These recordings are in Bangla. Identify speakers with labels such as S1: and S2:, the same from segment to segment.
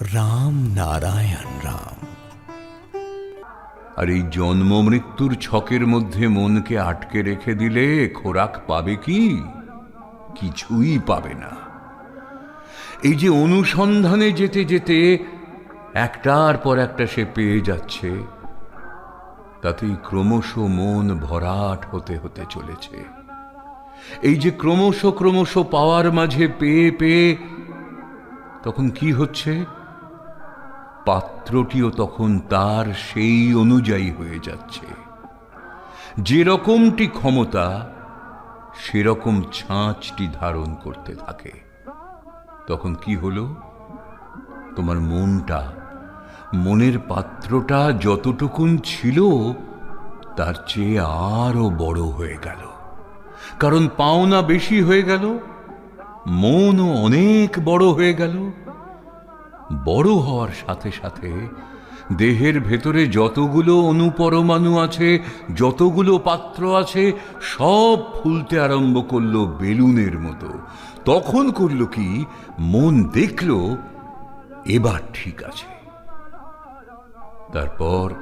S1: রাম নারায়ণ রাম।
S2: আর এই জন্ম মৃত্যুর ছকের মধ্যে মনকে আটকে রেখে দিলে খোরাক পাবে কি? কিছুই পাবে না। এই যে অনুসন্ধানে যেতে যেতে একটার পর একটা সে পেয়ে যাচ্ছে, তাতেই ক্রমশ মন ভরাট হতে হতে চলেছে। এই যে ক্রমশ ক্রমশ পাওয়ার মাঝে পেয়ে পেয়ে তখন কি হচ্ছে? পাত্রটিও তখন তার সেই অনুযায়ী হয়ে যাচ্ছে। যেরকমটি ক্ষমতা সেরকম ছাঁচটি ধারণ করতে থাকে। তখন কি হলো? তোমার মনটা, মনের পাত্রটা যতটুকুন ছিল তার চেয়ে আরো বড় হয়ে গেল। কারণ পাওনা বেশি হয়ে গেল, মনও অনেক বড় হয়ে গেল। বড় হওয়ার সাথে সাথে দেহের ভেতরে যতগুলো অনুপরমাণু আছে, যতগুলো পাত্র আছে, সব ফুলতে আরম্ভ করলো বেলুনের মতো। তখন করলো কি? মন দেখলো এবার ঠিক আছে। তারপর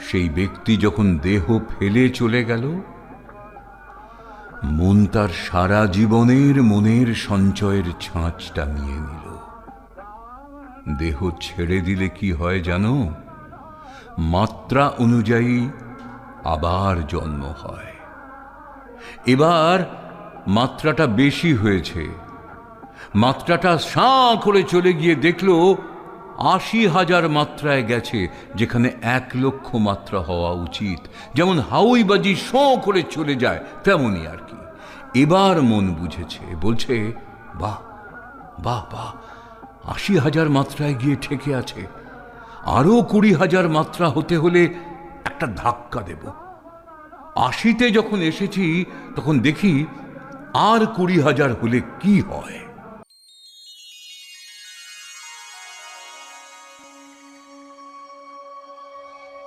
S2: সেই ব্যক্তি যখন দেহ ফেলে চলে গেল, মন তার সারা জীবনের মনের সঞ্চয়ের ছাঁচটা নিয়ে নিল। দেহ ছেড়ে দিলে কি হয় জানো? মাত্রা অনুযায়ী আবার জন্ম হয়। এবার মাত্রাটা বেশি হয়েছে। মাত্রাটা সাঁ করে চলে গিয়ে দেখলো ৮০,০০০ মাত্রায় গেছে, যেখানে ১,০০,০০০ মাত্রা হওয়া উচিত। যেমন হাউই বাজি শোঁ করে চলে যায়, তেমনই আর কি। এবার মন বুঝেছে, বলছে বাহ বাহ বাহ, ৮০,০০০ মাত্রায় গিয়ে ঠেকে আছে। আরো ২০,০০০ মাত্রা হতে হলে একটা ধাক্কা দেব। ৮০তে যখন এসেছি তখন দেখি আর ২০,০০০ হলে কি হয়।